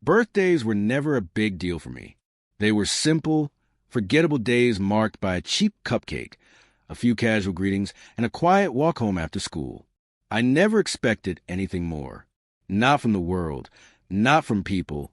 Birthdays were never a big deal for me. They were simple, forgettable days marked by a cheap cupcake, a few casual greetings, and a quiet walk home after school. I never expected anything more. Not from the world, not from people,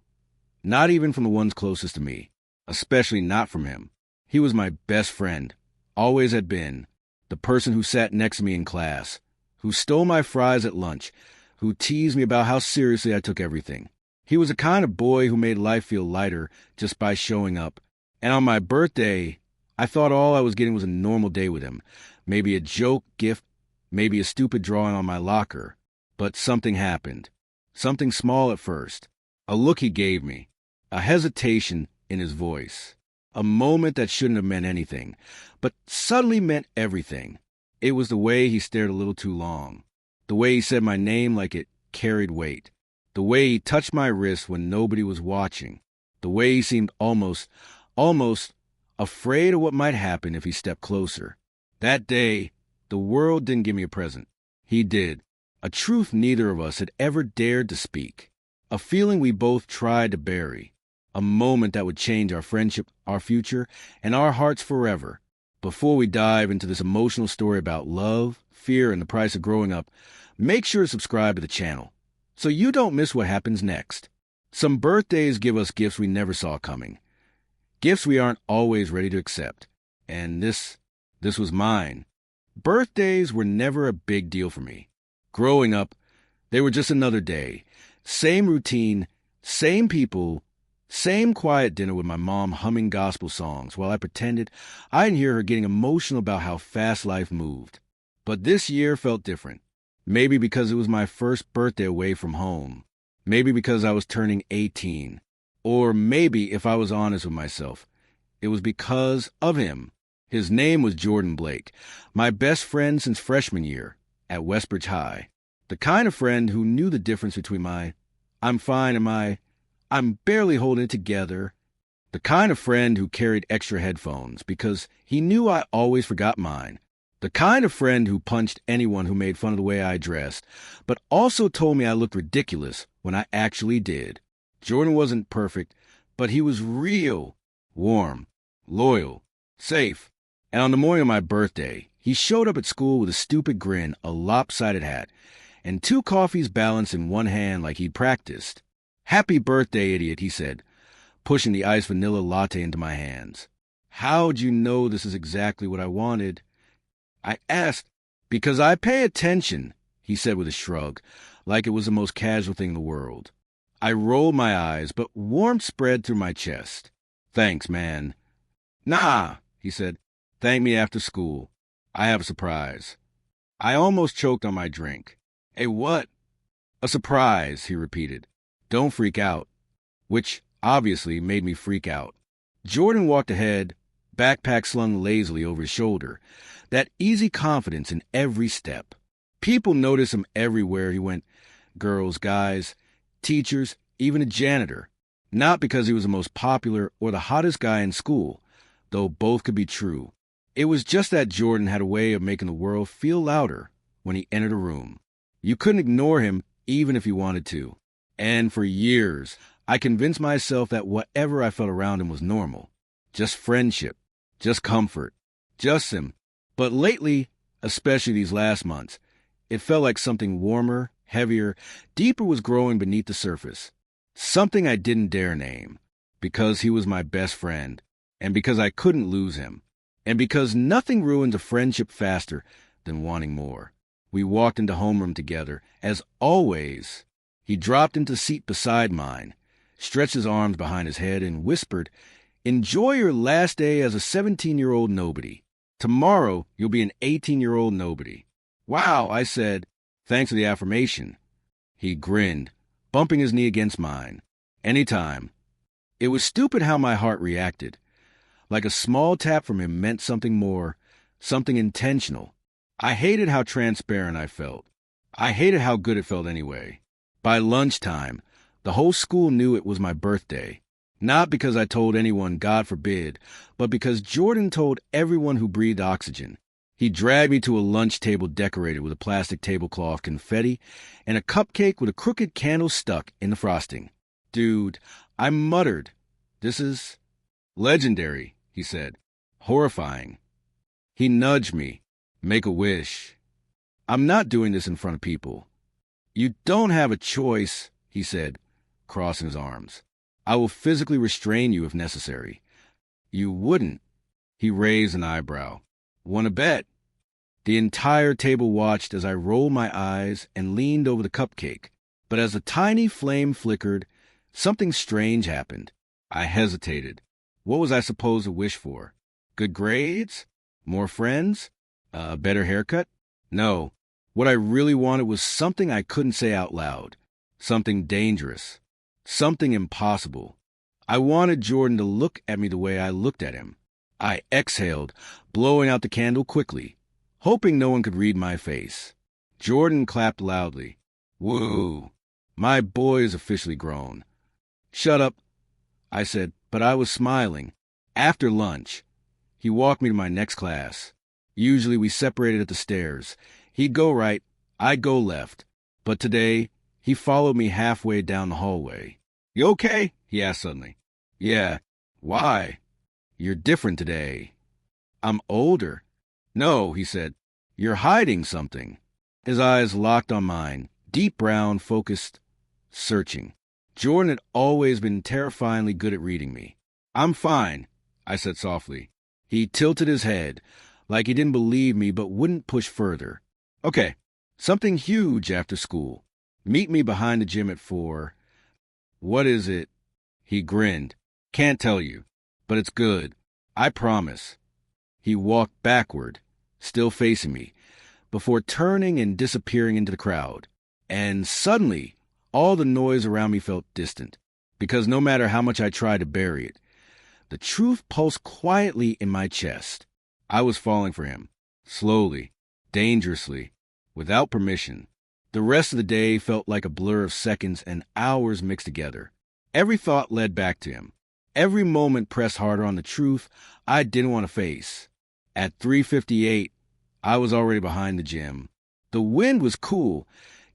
not even from the ones closest to me, especially not from him. He was my best friend, always had been, the person who sat next to me in class, who stole my fries at lunch, who teased me about how seriously I took everything. He was the kind of boy who made life feel lighter just by showing up. And on my birthday, I thought all I was getting was a normal day with him. Maybe a joke, gift, maybe a stupid drawing on my locker. But something happened. Something small at first. A look he gave me. A hesitation in his voice. A moment that shouldn't have meant anything, but suddenly meant everything. It was the way he stared a little too long. The way he said my name like it carried weight. The way he touched my wrist when nobody was watching. The way he seemed almost afraid of what might happen if he stepped closer. That day, the world didn't give me a present. He did. A truth neither of us had ever dared to speak. A feeling we both tried to bury. A moment that would change our friendship, our future, and our hearts forever. Before we dive into this emotional story about love, fear, and the price of growing up, make sure to subscribe to the channel so you don't miss what happens next. Some birthdays give us gifts we never saw coming. Gifts we aren't always ready to accept. And this was mine. Birthdays were never a big deal for me. Growing up, they were just another day. Same routine, same people, same quiet dinner with my mom humming gospel songs while I pretended I didn't hear her getting emotional about how fast life moved. But this year felt different. Maybe because it was my first birthday away from home. Maybe because I was turning 18. Or maybe, if I was honest with myself, it was because of him. His name was Jordan Blake, my best friend since freshman year at Westbridge High. The kind of friend who knew the difference between my "I'm fine" and my "I'm barely holding it together." The kind of friend who carried extra headphones because he knew I always forgot mine. The kind of friend who punched anyone who made fun of the way I dressed, but also told me I looked ridiculous when I actually did. Jordan wasn't perfect, but he was real, warm, loyal, safe. And on the morning of my birthday, he showed up at school with a stupid grin, a lopsided hat, and 2 coffees balanced in one hand like he'd practiced. "Happy birthday, idiot," he said, pushing the iced vanilla latte into my hands. "How'd you know this is exactly what I wanted?" I asked. "Because I pay attention," he said with a shrug, like it was the most casual thing in the world. I rolled my eyes, but warmth spread through my chest. "Thanks, man." "Nah," he said. "Thank me after school. I have a surprise." I almost choked on my drink. "A what?" "A surprise," he repeated. "Don't freak out." Which obviously made me freak out. Jordan walked ahead, backpack slung lazily over his shoulder. That easy confidence in every step. People noticed him everywhere he went. Girls, guys, teachers, even a janitor. Not because he was the most popular or the hottest guy in school, though both could be true. It was just that Jordan had a way of making the world feel louder when he entered a room. You couldn't ignore him even if you wanted to. And for years, I convinced myself that whatever I felt around him was normal. Just friendship. Just comfort. Just him. But lately, especially these last months, it felt like something warmer, heavier, deeper was growing beneath the surface. Something I didn't dare name. Because he was my best friend. And because I couldn't lose him. And because nothing ruins a friendship faster than wanting more. We walked into homeroom together. As always, he dropped into the seat beside mine, stretched his arms behind his head, and whispered, "Enjoy your last day as a 17-year-old nobody. Tomorrow, you'll be an 18-year-old nobody." "Wow," I said. "Thanks for the affirmation." He grinned, bumping his knee against mine. "Anytime." It was stupid how my heart reacted. Like a small tap from him meant something more, something intentional. I hated how transparent I felt. I hated how good it felt anyway. By lunchtime, the whole school knew it was my birthday. Not because I told anyone, God forbid, but because Jordan told everyone who breathed oxygen. He dragged me to a lunch table decorated with a plastic tablecloth, confetti, and a cupcake with a crooked candle stuck in the frosting. Dude, I muttered. This is legendary, he said. Horrifying. He nudged me. Make a wish. I'm not doing this in front of people. You don't have a choice, he said, crossing his arms. I will physically restrain you if necessary. You wouldn't. He raised an eyebrow. Want to bet? The entire table watched as I rolled my eyes and leaned over the cupcake. But as the tiny flame flickered, something strange happened. I hesitated. What was I supposed to wish for? Good grades? More friends? A better haircut? No. What I really wanted was something I couldn't say out loud. Something dangerous. Something impossible. I wanted Jordan to look at me the way I looked at him. I exhaled, blowing out the candle quickly, hoping no one could read my face. Jordan clapped loudly. Woo! My boy is officially grown. Shut up, I said, but I was smiling. After lunch, he walked me to my next class. Usually we separated at the stairs. He'd go right, I'd go left. But today, he followed me halfway down the hallway. You okay? He asked suddenly. Yeah. Why? You're different today. I'm older. No, he said. You're hiding something. His eyes locked on mine, deep brown, focused, searching. Jordan had always been terrifyingly good at reading me. I'm fine, I said softly. He tilted his head, like he didn't believe me but wouldn't push further. Okay, something huge after school. Meet me behind the gym at 4. What is it? He grinned. Can't tell you, but it's good. I promise. He walked backward, still facing me, before turning and disappearing into the crowd. And suddenly, all the noise around me felt distant, because no matter how much I tried to bury it, the truth pulsed quietly in my chest. I was falling for him, slowly, dangerously, without permission. The rest of the day felt like a blur of seconds and hours mixed together. Every thought led back to him. Every moment pressed harder on the truth I didn't want to face. At 3:58, I was already behind the gym. The wind was cool,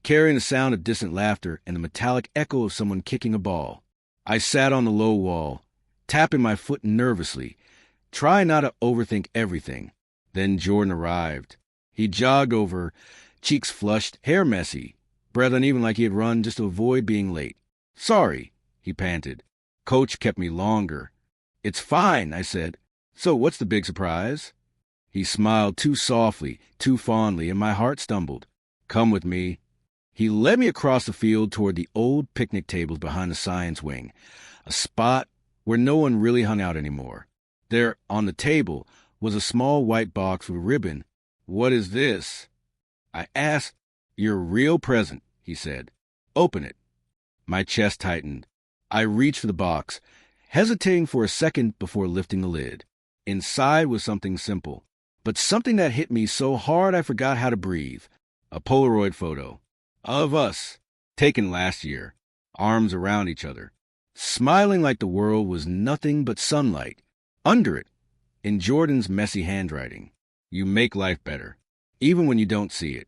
carrying the sound of distant laughter and the metallic echo of someone kicking a ball. I sat on the low wall, tapping my foot nervously, trying not to overthink everything. Then Jordan arrived. He jogged over, cheeks flushed, hair messy, breath uneven like he had run just to avoid being late. Sorry, he panted. Coach kept me longer. It's fine, I said. So what's the big surprise? He smiled too softly, too fondly, and my heart stumbled. Come with me. He led me across the field toward the old picnic tables behind the science wing, a spot where no one really hung out anymore. There, on the table, was a small white box with a ribbon. What is this? I asked. Your real present, he said. Open it. My chest tightened. I reached for the box, hesitating for a second before lifting the lid. Inside was something simple, but something that hit me so hard I forgot how to breathe. A Polaroid photo of us, taken last year, arms around each other, smiling like the world was nothing but sunlight. Under it, in Jordan's messy handwriting, you make life better, even when you don't see it.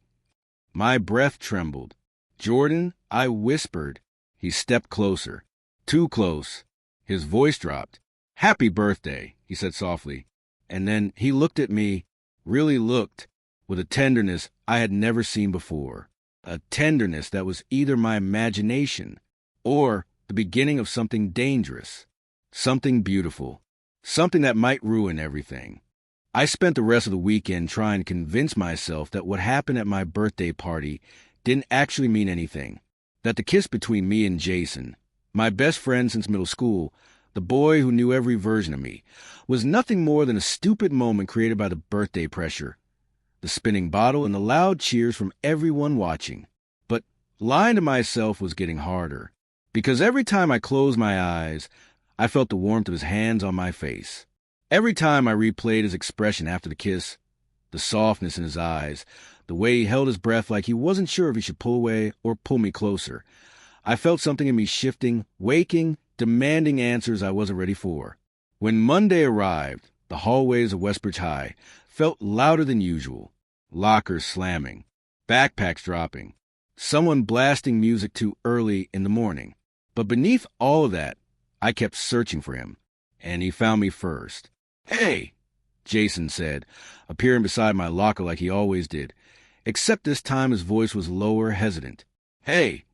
My breath trembled. Jordan, I whispered. He stepped closer. Too close. His voice dropped. Happy birthday, he said softly. And then he looked at me, really looked, with a tenderness I had never seen before. A tenderness that was either my imagination or the beginning of something dangerous, something beautiful, something that might ruin everything. I spent the rest of the weekend trying to convince myself that what happened at my birthday party didn't actually mean anything, that the kiss between me and Jason, my best friend since middle school, the boy who knew every version of me, was nothing more than a stupid moment created by the birthday pressure, the spinning bottle, and the loud cheers from everyone watching. But lying to myself was getting harder, because every time I closed my eyes, I felt the warmth of his hands on my face. Every time I replayed his expression after the kiss, the softness in his eyes, the way he held his breath like he wasn't sure if he should pull away or pull me closer, I felt something in me shifting, waking, demanding answers I wasn't ready for. When Monday arrived, the hallways of Westbridge High felt louder than usual. Lockers slamming, backpacks dropping, someone blasting music too early in the morning. But beneath all of that, I kept searching for him, and he found me first. "Hey," Jason said, appearing beside my locker like he always did, except this time his voice was lower, hesitant. "Hey,"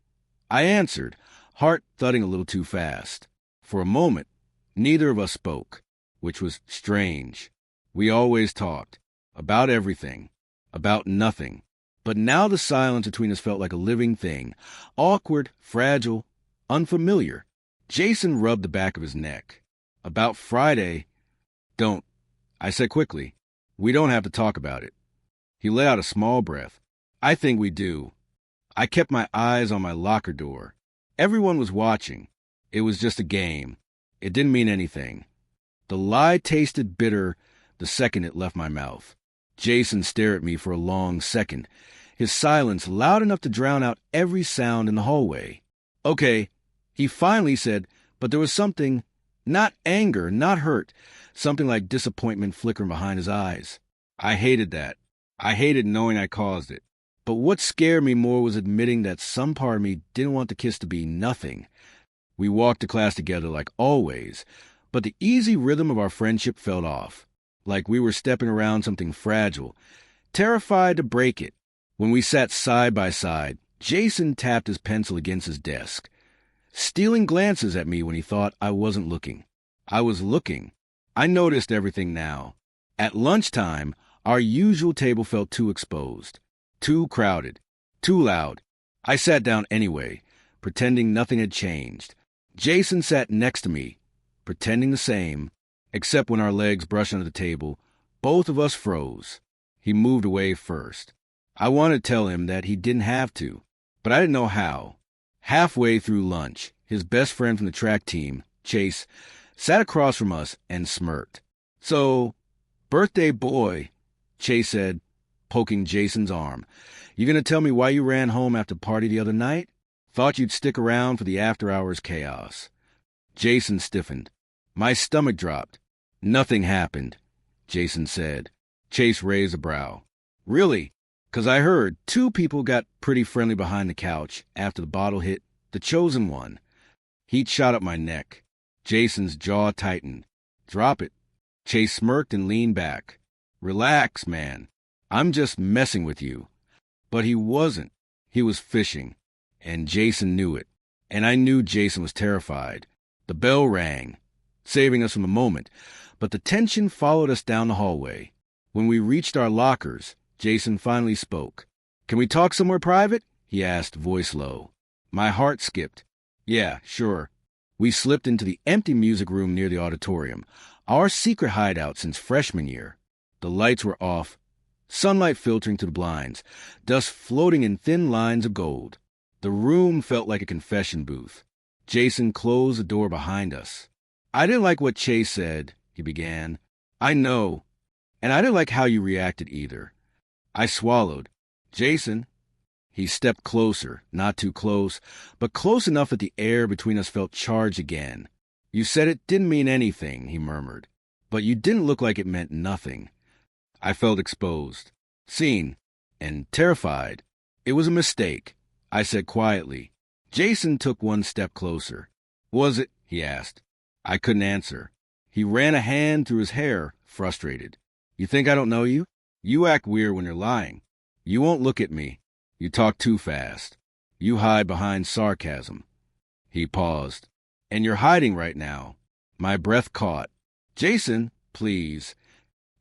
I answered, heart thudding a little too fast. For a moment, neither of us spoke, which was strange. We always talked. About everything. About nothing. But now the silence between us felt like a living thing. Awkward, fragile, unfamiliar. Jason rubbed the back of his neck. "About Friday." "Don't," I said quickly. "We don't have to talk about it." He let out a small breath. "I think we do." I kept my eyes on my locker door. Everyone was watching. It was just a game. It didn't mean anything. The lie tasted bitter the second it left my mouth. Jason stared at me for a long second, his silence loud enough to drown out every sound in the hallway. "Okay," he finally said, but there was something, not anger, not hurt, something like disappointment flickering behind his eyes. I hated that. I hated knowing I caused it. But what scared me more was admitting that some part of me didn't want the kiss to be nothing. We walked to class together like always, but the easy rhythm of our friendship fell off, like we were stepping around something fragile, terrified to break it. When we sat side by side, Jason tapped his pencil against his desk, stealing glances at me when he thought I wasn't looking. I was looking. I noticed everything now. At lunchtime, our usual table felt too exposed, too crowded, too loud. I sat down anyway, pretending nothing had changed. Jason sat next to me, pretending the same, except when our legs brushed under the table, both of us froze. He moved away first. I wanted to tell him that he didn't have to, but I didn't know how. Halfway through lunch, his best friend from the track team, Chase, sat across from us and smirked. "So, birthday boy," Chase said, poking Jason's arm. "You gonna tell me why you ran home after party the other night? Thought you'd stick around for the after-hours chaos." Jason stiffened. My stomach dropped. "Nothing happened," Jason said. Chase raised a brow. "Really? 'Cause I heard 2 people got pretty friendly behind the couch after the bottle hit the chosen one." Heat shot up my neck. Jason's jaw tightened. "Drop it." Chase smirked and leaned back. "Relax, man. I'm just messing with you." But he wasn't. He was fishing. And Jason knew it. And I knew Jason was terrified. The bell rang, saving us from the moment, but the tension followed us down the hallway. When we reached our lockers, Jason finally spoke. "Can we talk somewhere private?" he asked, voice low. My heart skipped. "Yeah, sure." We slipped into the empty music room near the auditorium, our secret hideout since freshman year. The lights were off, sunlight filtering to the blinds, dust floating in thin lines of gold. The room felt like a confession booth. Jason closed the door behind us. "I didn't like what Chase said," he began. "I know. And I didn't like how you reacted either." I swallowed. "Jason." He stepped closer, not too close, but close enough that the air between us felt charged again. "You said it didn't mean anything," he murmured. "But you didn't look like it meant nothing." I felt exposed, seen, and terrified. "It was a mistake," I said quietly. Jason took one step closer. "Was it?" he asked. I couldn't answer. He ran a hand through his hair, frustrated. "You think I don't know you? You act weird when you're lying. You won't look at me. You talk too fast. You hide behind sarcasm." He paused. "And you're hiding right now." My breath caught. "Jason, please."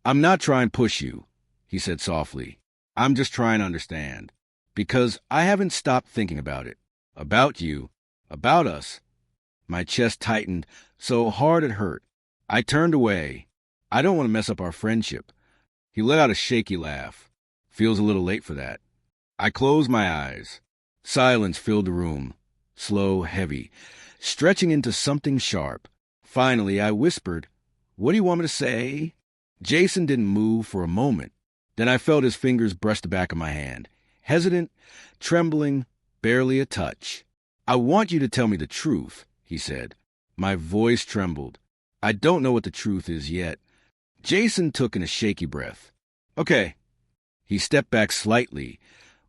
"I'm not trying to push you," he said softly. "I'm just trying to understand. Because I haven't stopped thinking about it. About you. About us." My chest tightened so hard it hurt. I turned away. I don't want to mess up our friendship. He let out a shaky laugh. Feels a little late for that. I closed my eyes. Silence filled the room. Slow, heavy, stretching into something sharp. Finally, I whispered, "What do you want me to say?" Jason didn't move for a moment. Then I felt his fingers brush the back of my hand. Hesitant, trembling, barely a touch. "I want you to tell me the truth," he said. My voice trembled. "I don't know what the truth is yet." Jason took in a shaky breath. "Okay." He stepped back slightly,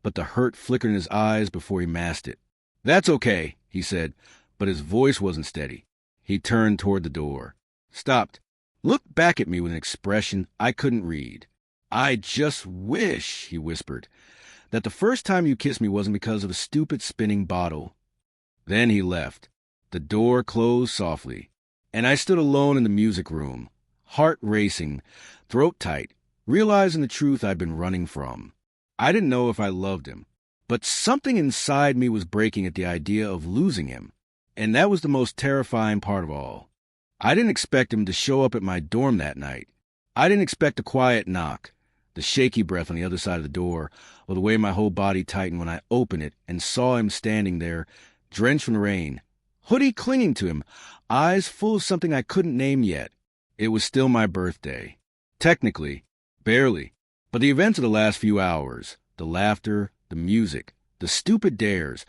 but the hurt flickered in his eyes before he masked it. "That's okay," he said, but his voice wasn't steady. He turned toward the door, stopped, looked back at me with an expression I couldn't read. "I just wish," he whispered, "that the first time you kissed me wasn't because of a stupid spinning bottle." Then he left. The door closed softly, and I stood alone in the music room, heart racing, throat tight, realizing the truth I'd been running from. I didn't know if I loved him, but something inside me was breaking at the idea of losing him, and that was the most terrifying part of all. I didn't expect him to show up at my dorm that night. I didn't expect a quiet knock, the shaky breath on the other side of the door, or the way my whole body tightened when I opened it and saw him standing there, drenched in rain, hoodie clinging to him, eyes full of something I couldn't name yet. It was still my birthday. Technically, barely, but the events of the last few hours, the laughter, the music, the stupid dares,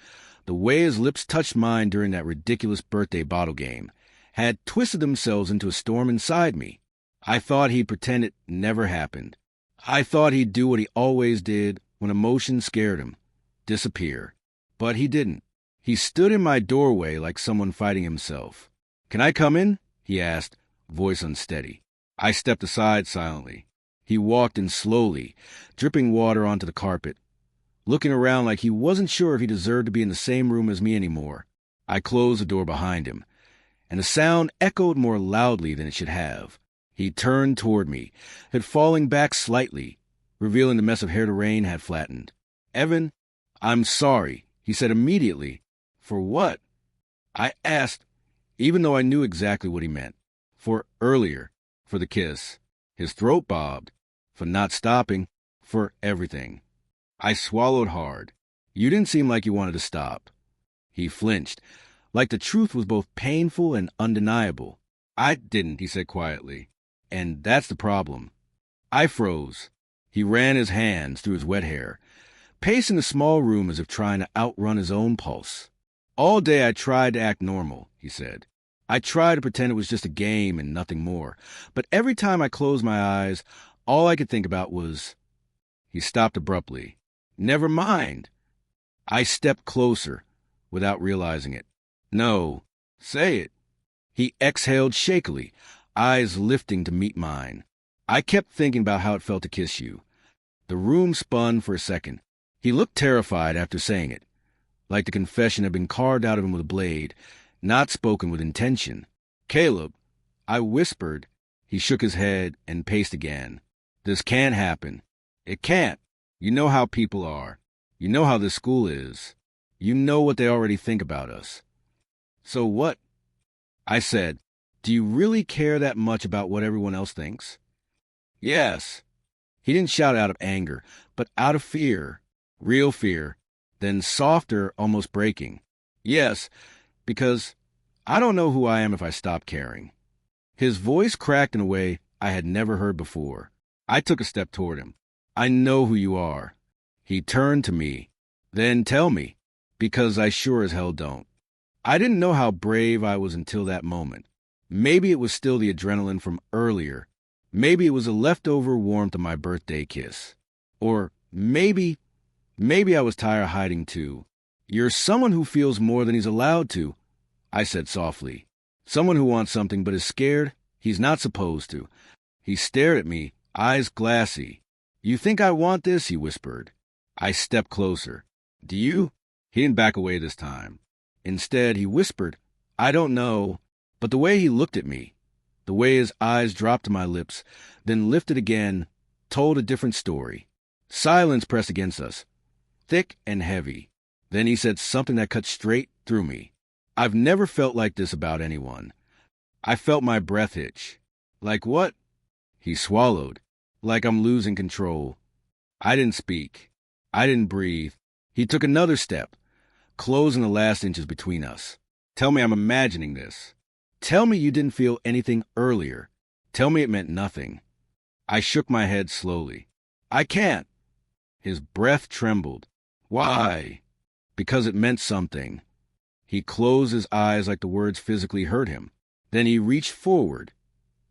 the way his lips touched mine during that ridiculous birthday bottle game, had twisted themselves into a storm inside me. I thought he'd pretend it never happened. I thought he'd do what he always did when emotion scared him, disappear. But he didn't. He stood in my doorway like someone fighting himself. "Can I come in?" he asked, voice unsteady. I stepped aside silently. He walked in slowly, dripping water onto the carpet, looking around like he wasn't sure if he deserved to be in the same room as me anymore. I closed the door behind him, and the sound echoed more loudly than it should have. He turned toward me, head falling back slightly, revealing the mess of hair the rain had flattened. "Evan, I'm sorry," he said immediately. "For what?" I asked, even though I knew exactly what he meant. For earlier, for the kiss. His throat bobbed. For not stopping. For everything. I swallowed hard. "You didn't seem like you wanted to stop." He flinched, like the truth was both painful and undeniable. "I didn't," he said quietly. "And that's the problem." I froze. He ran his hands through his wet hair, pacing the small room as if trying to outrun his own pulse. "All day I tried to act normal," he said. "I tried to pretend it was just a game and nothing more. But every time I closed my eyes, all I could think about was—" He stopped abruptly. "Never mind." I stepped closer, without realizing it. "No, say it." He exhaled shakily, eyes lifting to meet mine. "I kept thinking about how it felt to kiss you." The room spun for a second. He looked terrified after saying it, like the confession had been carved out of him with a blade, not spoken with intention. "Caleb," I whispered. He shook his head and paced again. "This can't happen. It can't. You know how people are. You know how this school is. You know what they already think about us." "So what?" I said. "Do you really care that much about what everyone else thinks?" "Yes." He didn't shout out of anger, but out of fear. Real fear. Then softer, almost breaking. "Yes, because I don't know who I am if I stop caring." His voice cracked in a way I had never heard before. I took a step toward him. "I know who you are." He turned to me. "Then tell me, because I sure as hell don't." I didn't know how brave I was until that moment. Maybe it was still the adrenaline from earlier. Maybe it was the leftover warmth of my birthday kiss. Or maybe I was tired of hiding too. "You're someone who feels more than he's allowed to," I said softly. "Someone who wants something but is scared he's not supposed to." He stared at me, eyes glassy. "You think I want this?" he whispered. I stepped closer. "Do you?" He didn't back away this time. Instead, he whispered, "I don't know." But the way he looked at me, the way his eyes dropped to my lips, then lifted again, told a different story. Silence pressed against us, thick and heavy. Then he said something that cut straight through me. I've never felt like this about anyone. I felt my breath hitch. "Like what?" He swallowed, like I'm losing control. I didn't speak. I didn't breathe. He took another step, closing the last inches between us. "Tell me I'm imagining this. Tell me you didn't feel anything earlier. Tell me it meant nothing." I shook my head slowly. "I can't." His breath trembled. "Why?" "Because it meant something." He closed his eyes like the words physically hurt him. Then he reached forward,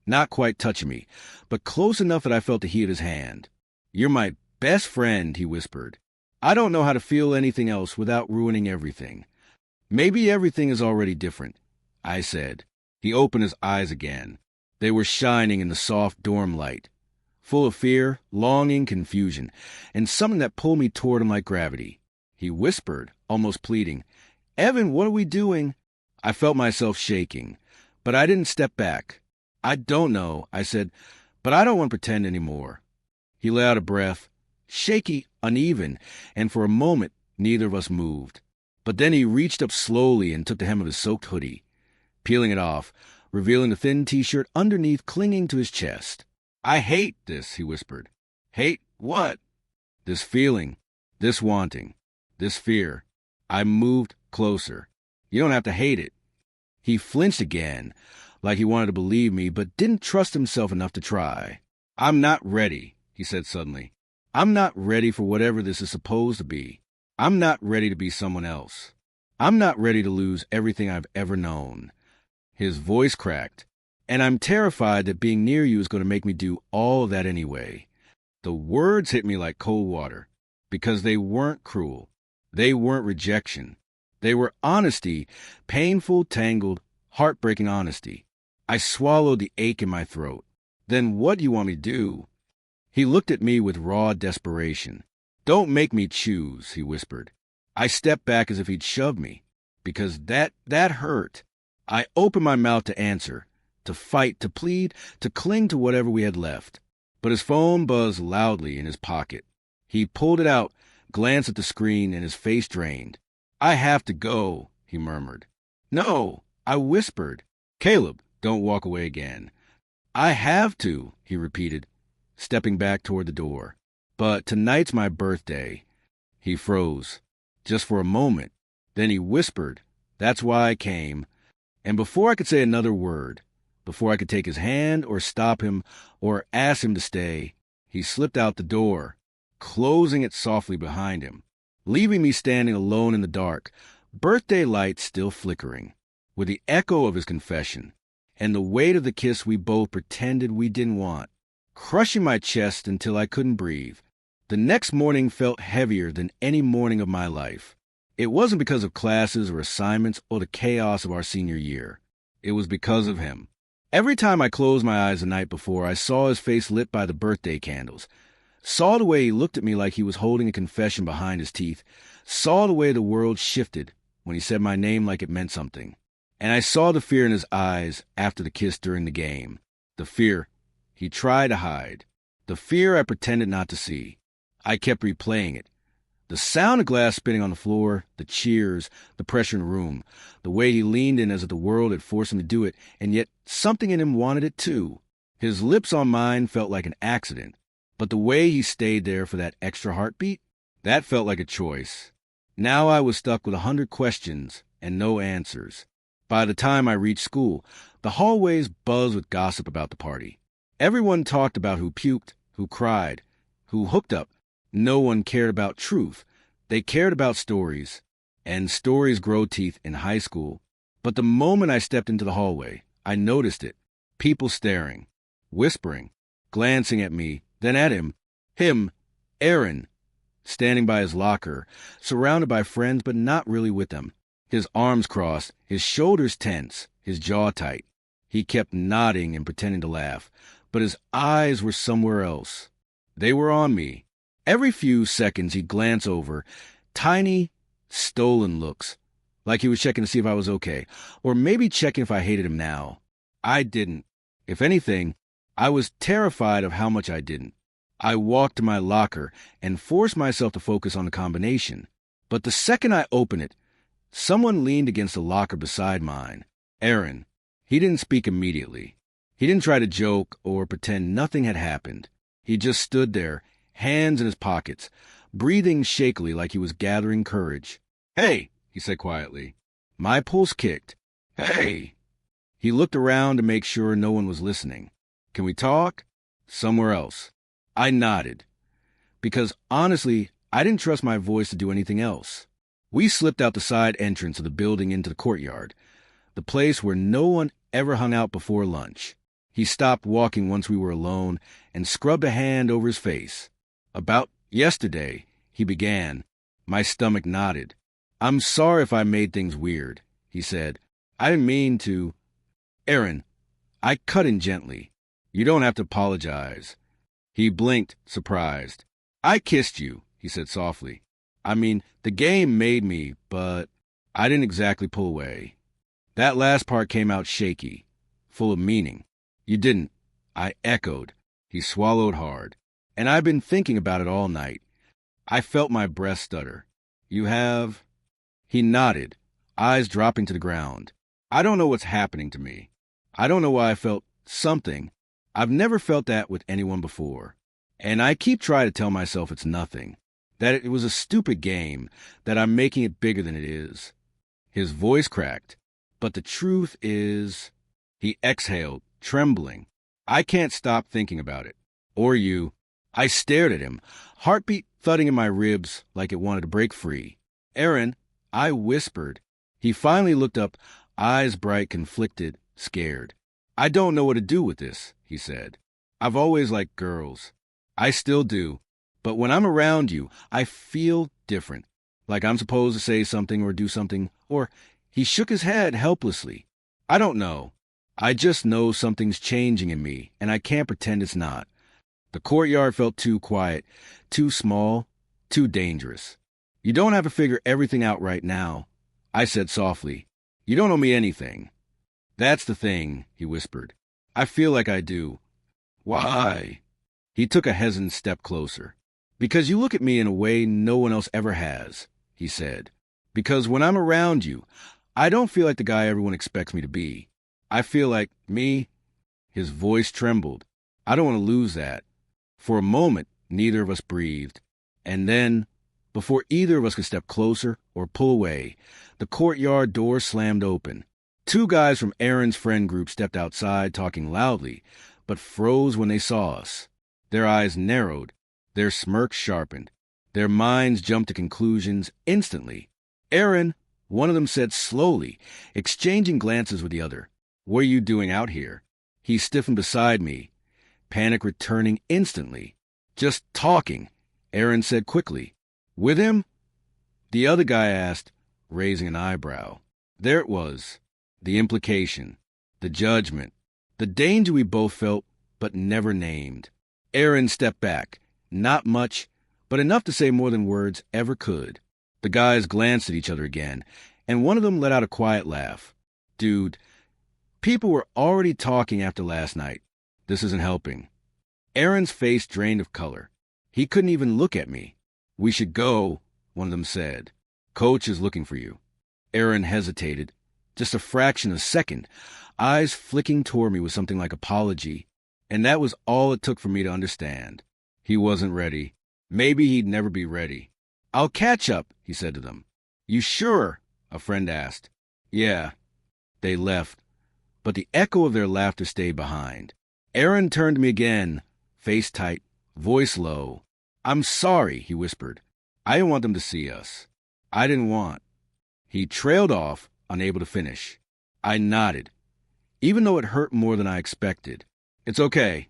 not quite touching me, but close enough that I felt the heat of his hand. "You're my best friend," he whispered. "I don't know how to feel anything else without ruining everything. Maybe everything is already different, I said. He opened his eyes again. They were shining in the soft dorm light, full of fear, longing, confusion, and something that pulled me toward him like gravity. He whispered, almost pleading, "Evan, what are we doing?" I felt myself shaking, but I didn't step back. "I don't know," I said, "but I don't want to pretend anymore." He let out a breath, shaky, uneven, and for a moment neither of us moved. But then he reached up slowly and took the hem of his soaked hoodie, peeling it off, revealing the thin t-shirt underneath clinging to his chest. "I hate this," he whispered. "Hate what?" "This feeling, this wanting, this fear." I moved closer. "You don't have to hate it." He flinched again, like he wanted to believe me, but didn't trust himself enough to try. "I'm not ready," he said suddenly. "I'm not ready for whatever this is supposed to be. I'm not ready to be someone else. I'm not ready to lose everything I've ever known." His voice cracked. "And I'm terrified that being near you is going to make me do all of that anyway." The words hit me like cold water, because they weren't cruel. They weren't rejection. They were honesty, painful, tangled, heartbreaking honesty. I swallowed the ache in my throat. "Then what do you want me to do?" He looked at me with raw desperation. "Don't make me choose," he whispered. I stepped back as if he'd shoved me, because that hurt. I opened my mouth to answer, to fight, to plead, to cling to whatever we had left. But his phone buzzed loudly in his pocket. He pulled it out, glanced at the screen, and his face drained. "I have to go," he murmured. "No," I whispered. "Caleb, don't walk away again." "I have to," he repeated, stepping back toward the door. "But tonight's my birthday." He froze, just for a moment. Then he whispered, "That's why I came." And before I could say another word, before I could take his hand or stop him or ask him to stay, he slipped out the door, closing it softly behind him, leaving me standing alone in the dark, birthday lights still flickering, with the echo of his confession and the weight of the kiss we both pretended we didn't want, crushing my chest until I couldn't breathe. The next morning felt heavier than any morning of my life. It wasn't because of classes or assignments or the chaos of our senior year. It was because of him. Every time I closed my eyes the night before, I saw his face lit by the birthday candles, saw the way he looked at me like he was holding a confession behind his teeth, saw the way the world shifted when he said my name like it meant something. And I saw the fear in his eyes after the kiss during the game. The fear he tried to hide. The fear I pretended not to see. I kept replaying it. The sound of glass spinning on the floor, the cheers, the pressure in the room, the way he leaned in as if the world had forced him to do it, and yet something in him wanted it too. His lips on mine felt like an accident, but the way he stayed there for that extra heartbeat, that felt like a choice. Now I was stuck with 100 questions and no answers. By the time I reached school, the hallways buzzed with gossip about the party. Everyone talked about who puked, who cried, who hooked up. No one cared about truth. They cared about stories. And stories grow teeth in high school. But the moment I stepped into the hallway, I noticed it. People staring, whispering, glancing at me, then at him. Him, Aaron, standing by his locker, surrounded by friends but not really with them. His arms crossed, his shoulders tense, his jaw tight. He kept nodding and pretending to laugh, but his eyes were somewhere else. They were on me. Every few seconds he'd glance over, tiny, stolen looks, like he was checking to see if I was okay, or maybe checking if I hated him now. I didn't. If anything, I was terrified of how much I didn't. I walked to my locker and forced myself to focus on the combination. But the second I opened it, someone leaned against the locker beside mine. Aaron. He didn't speak immediately. He didn't try to joke or pretend nothing had happened. He just stood there, hands in his pockets, breathing shakily like he was gathering courage. "Hey," he said quietly. My pulse kicked. "Hey." He looked around to make sure no one was listening. "Can we talk?" "Somewhere else." I nodded, because honestly, I didn't trust my voice to do anything else. We slipped out the side entrance of the building into the courtyard, the place where no one ever hung out before lunch. He stopped walking once we were alone and scrubbed a hand over his face. "About yesterday," he began. My stomach knotted. I'm sorry if I made things weird, he said. I didn't mean to. Aaron, I cut in gently. You don't have to apologize. He blinked, surprised. I kissed you, he said softly. I mean, the game made me, but I didn't exactly pull away. That last part came out shaky, full of meaning. You didn't. I echoed. He swallowed hard. And I've been thinking about it all night. I felt my breath stutter. You have? He nodded, eyes dropping to the ground. I don't know what's happening to me. I don't know why I felt something. I've never felt that with anyone before. And I keep trying to tell myself it's nothing, that it was a stupid game, that I'm making it bigger than it is. His voice cracked. But the truth is, he exhaled, trembling. I can't stop thinking about it. Or you. I stared at him, heartbeat thudding in my ribs like it wanted to break free. Aaron, I whispered. He finally looked up, eyes bright, conflicted, scared. I don't know what to do with this, he said. I've always liked girls. I still do. But when I'm around you, I feel different. Like I'm supposed to say something or do something, or he shook his head helplessly. I don't know. I just know something's changing in me, and I can't pretend it's not. The courtyard felt too quiet, too small, too dangerous. You don't have to figure everything out right now, I said softly. You don't owe me anything. That's the thing, he whispered. I feel like I do. Why? He took a hesitant step closer. Because you look at me in a way no one else ever has, he said. Because when I'm around you, I don't feel like the guy everyone expects me to be. I feel like me. His voice trembled. I don't want to lose that. For a moment, neither of us breathed. And then, before either of us could step closer or pull away, the courtyard door slammed open. Two guys from Aaron's friend group stepped outside talking loudly, but froze when they saw us. Their eyes narrowed, their smirks sharpened. Their minds jumped to conclusions instantly. Aaron, one of them said slowly, exchanging glances with the other. What are you doing out here? He stiffened beside me, panic returning instantly. Just talking, Aaron said quickly. With him? The other guy asked, raising an eyebrow. There it was, the implication, the judgment, the danger we both felt but never named. Aaron stepped back, not much, but enough to say more than words ever could. The guys glanced at each other again, and one of them let out a quiet laugh. Dude, people were already talking after last night. This isn't helping. Aaron's face drained of color. He couldn't even look at me. We should go, one of them said. Coach is looking for you. Aaron hesitated, just a fraction of a second, eyes flicking toward me with something like apology, and that was all it took for me to understand. He wasn't ready. Maybe he'd never be ready. I'll catch up, he said to them. You sure? A friend asked. Yeah. They left, but the echo of their laughter stayed behind. Aaron turned to me again, face tight, voice low. I'm sorry, he whispered. I didn't want them to see us. I didn't want. He trailed off, unable to finish. I nodded, even though it hurt more than I expected. It's okay.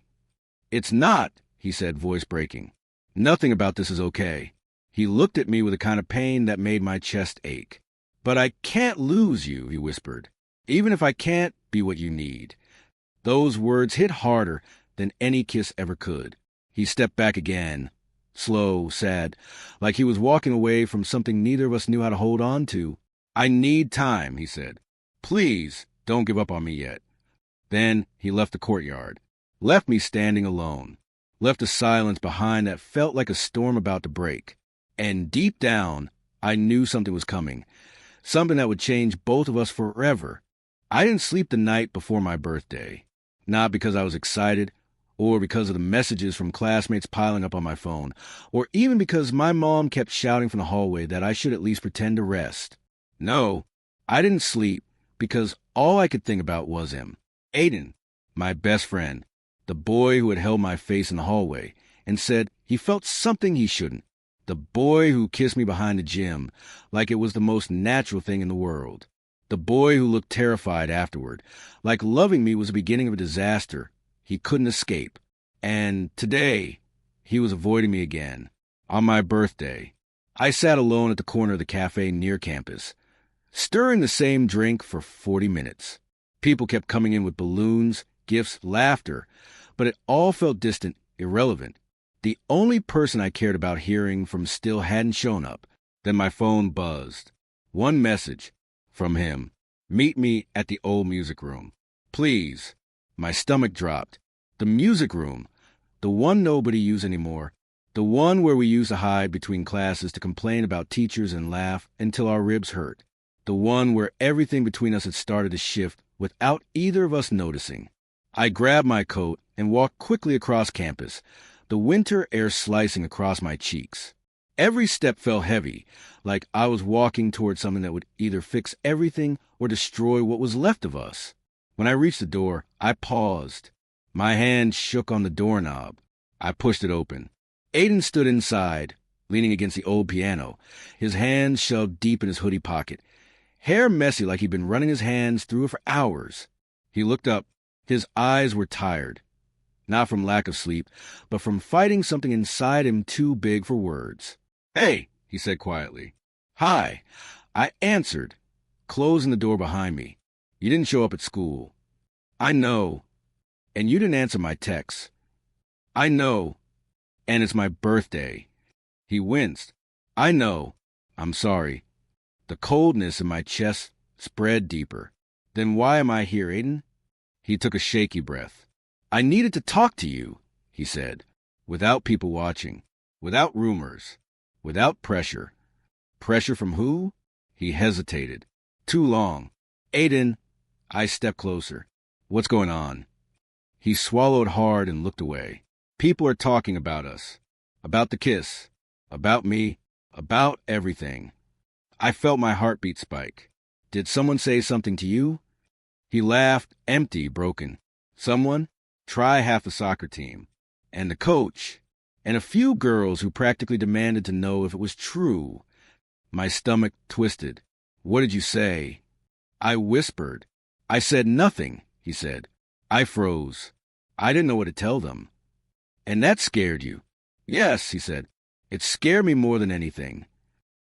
It's not, he said, voice breaking. Nothing about this is okay. He looked at me with a kind of pain that made my chest ache. But I can't lose you, he whispered, even if I can't be what you need. Those words hit harder than any kiss ever could. He stepped back again, slow, sad, like he was walking away from something neither of us knew how to hold on to. I need time, he said. Please, don't give up on me yet. Then he left the courtyard, left me standing alone, left a silence behind that felt like a storm about to break. And deep down, I knew something was coming, something that would change both of us forever. I didn't sleep the night before my birthday, not because I was excited, or because of the messages from classmates piling up on my phone, or even because my mom kept shouting from the hallway that I should at least pretend to rest. No, I didn't sleep because all I could think about was him. Aiden, my best friend, the boy who had held my face in the hallway and said he felt something he shouldn't. The boy who kissed me behind the gym like it was the most natural thing in the world. The boy who looked terrified afterward, like loving me was the beginning of a disaster he couldn't escape. And today, he was avoiding me again. On my birthday. I sat alone at the corner of the cafe near campus, stirring the same drink for 40 minutes. People kept coming in with balloons, gifts, laughter, but it all felt distant, irrelevant. The only person I cared about hearing from still hadn't shown up. Then my phone buzzed. One message from him. Meet me at the old music room. Please. My stomach dropped. The music room. The one nobody used anymore. The one where we used to hide between classes to complain about teachers and laugh until our ribs hurt. The one where everything between us had started to shift without either of us noticing. I grabbed my coat and walked quickly across campus, the winter air slicing across my cheeks. Every step felt heavy, like I was walking toward something that would either fix everything or destroy what was left of us. When I reached the door, I paused. My hand shook on the doorknob. I pushed it open. Aiden stood inside, leaning against the old piano, his hands shoved deep in his hoodie pocket, hair messy like he'd been running his hands through it for hours. He looked up. His eyes were tired, not from lack of sleep, but from fighting something inside him too big for words. "Hey," he said quietly. "Hi." I answered, closing the door behind me. "You didn't show up at school." "I know." "And you didn't answer my texts." "I know. And it's my birthday." He winced. "I know. I'm sorry." The coldness in my chest spread deeper. "Then why am I here, Aiden?" He took a shaky breath. "I needed to talk to you," he said, without people watching, without rumors, without pressure. Pressure from who? He hesitated. Too long. "Aiden." I stepped closer. "What's going on?" He swallowed hard and looked away. "People are talking about us. About the kiss. About me. About everything." I felt my heartbeat spike. "Did someone say something to you?" He laughed, empty, broken. "Someone? Try half the soccer team. And the coach. And a few girls who practically demanded to know if it was true." My stomach twisted. "What did you say?" I whispered. "I said nothing," he said. I froze. I didn't know what to tell them. "And that scared you?" "Yes," he said. "It scared me more than anything."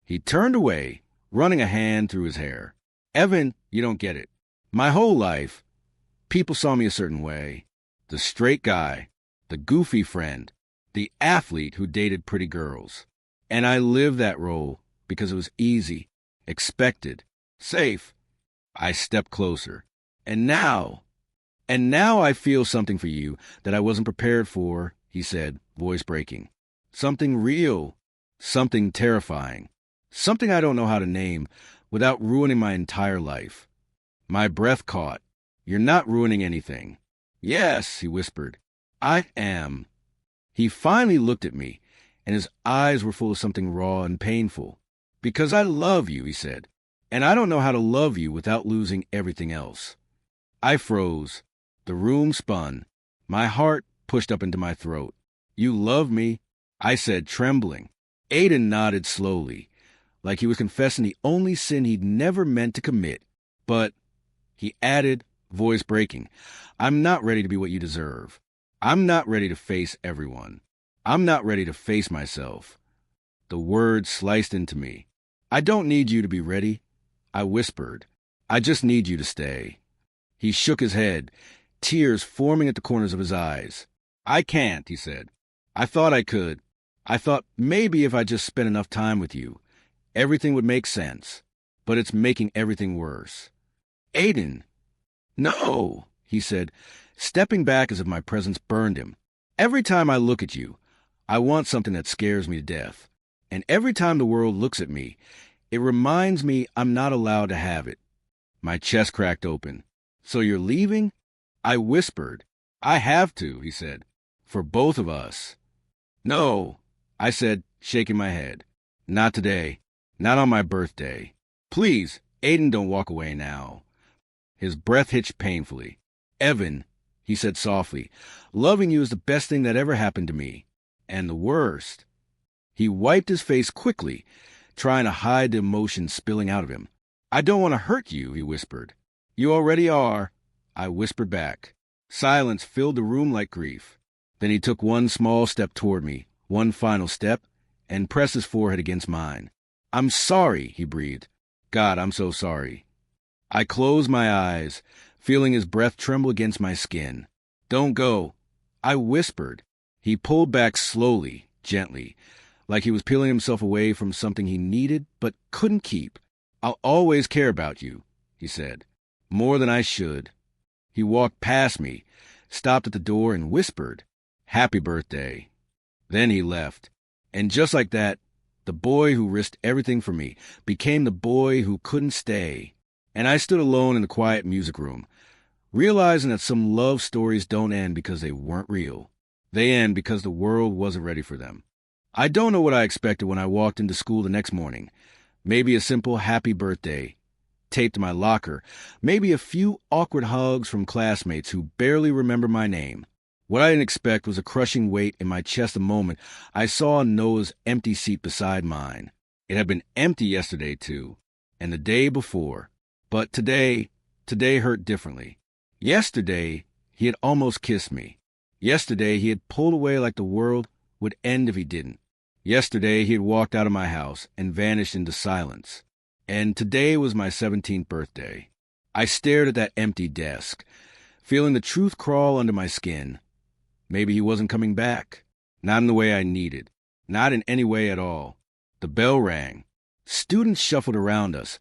He turned away, running a hand through his hair. "Evan, you don't get it. My whole life, people saw me a certain way. The straight guy, the goofy friend, the athlete who dated pretty girls. And I lived that role because it was easy, expected, safe." I stepped closer. And now I feel something for you that I wasn't prepared for," he said, voice breaking. "Something real, something terrifying, something I don't know how to name without ruining my entire life." My breath caught. "You're not ruining anything." "Yes," he whispered. "I am." He finally looked at me, and his eyes were full of something raw and painful. "Because I love you," he said, "and I don't know how to love you without losing everything else." I froze. The room spun. My heart pushed up into my throat. "You love me," I said, trembling. Aiden nodded slowly, like he was confessing the only sin he'd never meant to commit. "But," he added, voice breaking, "I'm not ready to be what you deserve. I'm not ready to face everyone. I'm not ready to face myself." The words sliced into me. "I don't need you to be ready," I whispered. "I just need you to stay." He shook his head, tears forming at the corners of his eyes. "I can't," he said. "I thought I could. I thought maybe if I just spent enough time with you, everything would make sense. But it's making everything worse." "Aiden." "No," he said, stepping back as if my presence burned him. "Every time I look at you, I want something that scares me to death. And every time the world looks at me, it reminds me I'm not allowed to have it." My chest cracked open. "So you're leaving?" I whispered. "I have to," he said. "For both of us." "No," I said, shaking my head. "Not today. Not on my birthday. Please, Aiden, don't walk away now." His breath hitched painfully. "Evan," he said softly, "loving you is the best thing that ever happened to me. And the worst." He wiped his face quickly, trying to hide the emotion spilling out of him. "I don't want to hurt you," he whispered. "You already are," I whispered back. Silence filled the room like grief. Then he took one small step toward me, one final step, and pressed his forehead against mine. "I'm sorry," he breathed. "God, I'm so sorry." I closed my eyes, feeling his breath tremble against my skin. "Don't go," I whispered. He pulled back slowly, gently, like he was peeling himself away from something he needed but couldn't keep. "I'll always care about you," he said, "more than I should." He walked past me, stopped at the door, and whispered, "Happy birthday." Then he left. And just like that, the boy who risked everything for me became the boy who couldn't stay. And I stood alone in the quiet music room, realizing that some love stories don't end because they weren't real. They end because the world wasn't ready for them. I don't know what I expected when I walked into school the next morning. Maybe a simple happy birthday taped to my locker. Maybe a few awkward hugs from classmates who barely remember my name. What I didn't expect was a crushing weight in my chest the moment I saw Noah's empty seat beside mine. It had been empty yesterday, too, and the day before. But today hurt differently. Yesterday, he had almost kissed me. Yesterday, he had pulled away like the world would end if he didn't. Yesterday, he had walked out of my house and vanished into silence. And today was my 17th birthday. I stared at that empty desk, feeling the truth crawl under my skin. Maybe he wasn't coming back. Not in the way I needed. Not in any way at all. The bell rang. Students shuffled around us,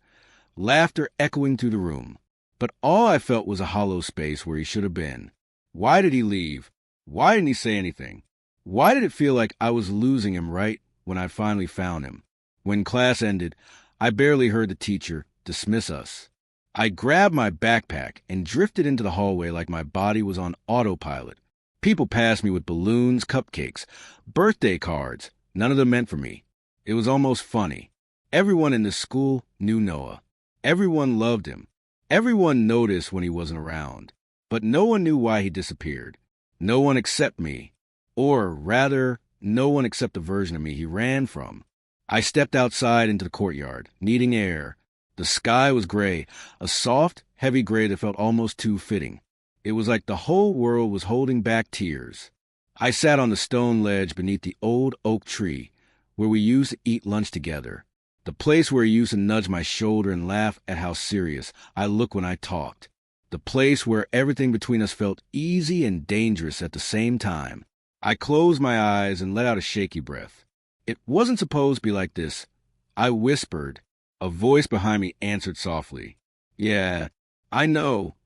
laughter echoing through the room. But all I felt was a hollow space where he should have been. Why did he leave? Why didn't he say anything? Why did it feel like I was losing him right when I finally found him? When class ended, I barely heard the teacher dismiss us. I grabbed my backpack and drifted into the hallway like my body was on autopilot. People passed me with balloons, cupcakes, birthday cards. None of them meant for me. It was almost funny. Everyone in the school knew Noah. Everyone loved him. Everyone noticed when he wasn't around. But no one knew why he disappeared. No one except me. Or rather, no one except the version of me he ran from. I stepped outside into the courtyard, needing air. The sky was gray, a soft, heavy gray that felt almost too fitting. It was like the whole world was holding back tears. I sat on the stone ledge beneath the old oak tree where we used to eat lunch together, the place where he used to nudge my shoulder and laugh at how serious I looked when I talked, the place where everything between us felt easy and dangerous at the same time. I closed my eyes and let out a shaky breath. It wasn't supposed to be like this. I whispered. A voice behind me answered softly. "Yeah, I know."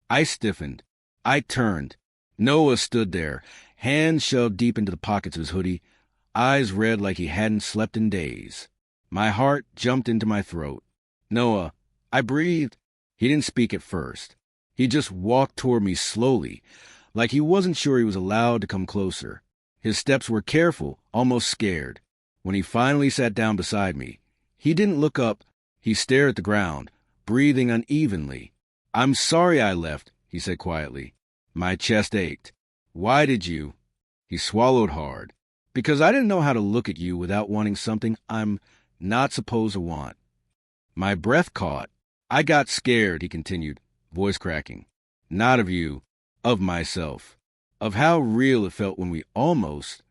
I stiffened. I turned. Noah stood there, hands shoved deep into the pockets of his hoodie, eyes red like he hadn't slept in days. My heart jumped into my throat. "Noah," I breathed. He didn't speak at first. He just walked toward me slowly, like he wasn't sure he was allowed to come closer. His steps were careful, almost scared. When he finally sat down beside me, he didn't look up. He stared at the ground, breathing unevenly. "I'm sorry I left," he said quietly. My chest ached. "Why did you?" He swallowed hard. "Because I didn't know how to look at you without wanting something I'm not supposed to want." My breath caught. "I got scared," he continued, voice cracking. "Not of you, of myself, of how real it felt when we almost—"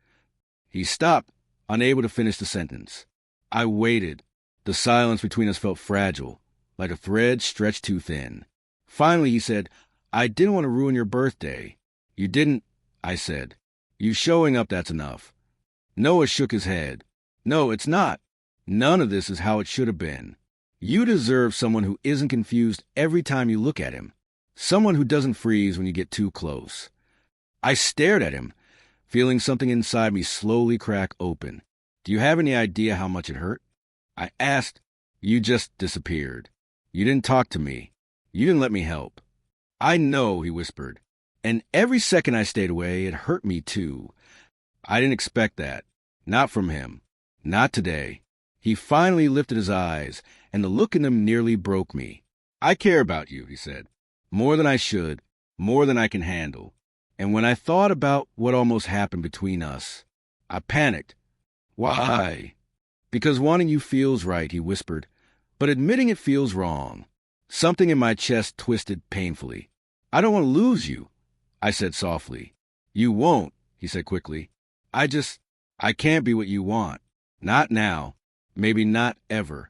He stopped, unable to finish the sentence. I waited. The silence between us felt fragile, like a thread stretched too thin. Finally, he said, "I didn't want to ruin your birthday." "You didn't," I said. "You showing up, that's enough." Noah shook his head. "No, it's not. None of this is how it should have been. You deserve someone who isn't confused every time you look at him. Someone who doesn't freeze when you get too close." I stared at him, feeling something inside me slowly crack open. "Do you have any idea how much it hurt?" I asked. "You just disappeared. You didn't talk to me. You didn't let me help." "I know," he whispered. "And every second I stayed away, it hurt me too. I didn't expect that. Not from him. Not today." He finally lifted his eyes, and the look in them nearly broke me. "I care about you," he said. "More than I should. More than I can handle." And when I thought about what almost happened between us, I panicked. "Why?" "Because wanting you feels right," he whispered. "But admitting it feels wrong." Something in my chest twisted painfully. "I don't want to lose you," I said softly. "You won't," he said quickly. I can't be what you want. Not now. Maybe not ever.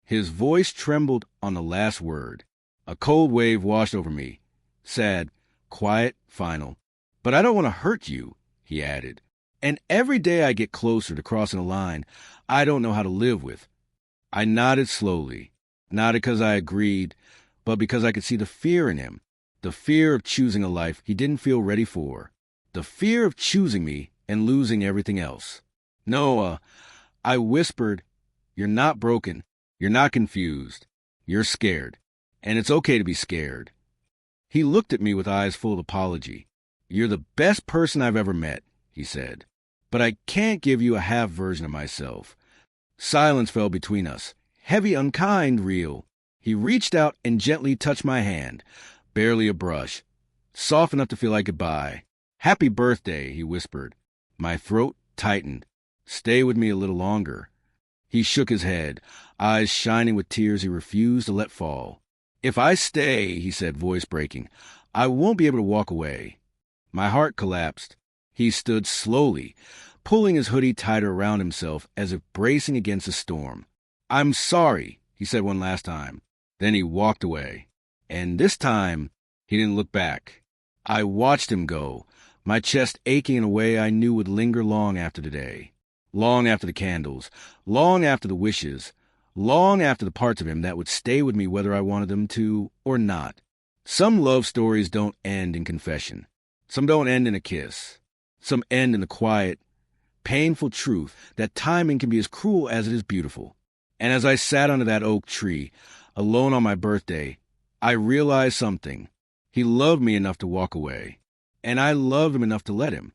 His voice trembled on the last word. A cold wave washed over me. Sad, quiet, final. But I don't want to hurt you, he added. And every day I get closer to crossing a line I don't know how to live with. I nodded slowly, not because I agreed, but because I could see the fear in him, the fear of choosing a life he didn't feel ready for, the fear of choosing me and losing everything else. No, I whispered, you're not broken, you're not confused, you're scared, and it's okay to be scared. He looked at me with eyes full of apology. You're the best person I've ever met, he said, but I can't give you a half version of myself. Silence fell between us, heavy, unkind, real. He reached out and gently touched my hand, barely a brush, soft enough to feel like goodbye. Happy birthday, he whispered. My throat tightened. Stay with me a little longer. He shook his head, eyes shining with tears he refused to let fall. If I stay, he said, voice breaking, I won't be able to walk away. My heart collapsed. He stood slowly, pulling his hoodie tighter around himself as if bracing against a storm. I'm sorry, he said one last time. Then he walked away. And this time, he didn't look back. I watched him go, my chest aching in a way I knew would linger long after the day. Long after the candles, long after the wishes, long after the parts of him that would stay with me whether I wanted them to or not. Some love stories don't end in confession. Some don't end in a kiss. Some end in the quiet, painful truth that timing can be as cruel as it is beautiful. And as I sat under that oak tree, alone on my birthday, I realized something. He loved me enough to walk away, and I loved him enough to let him.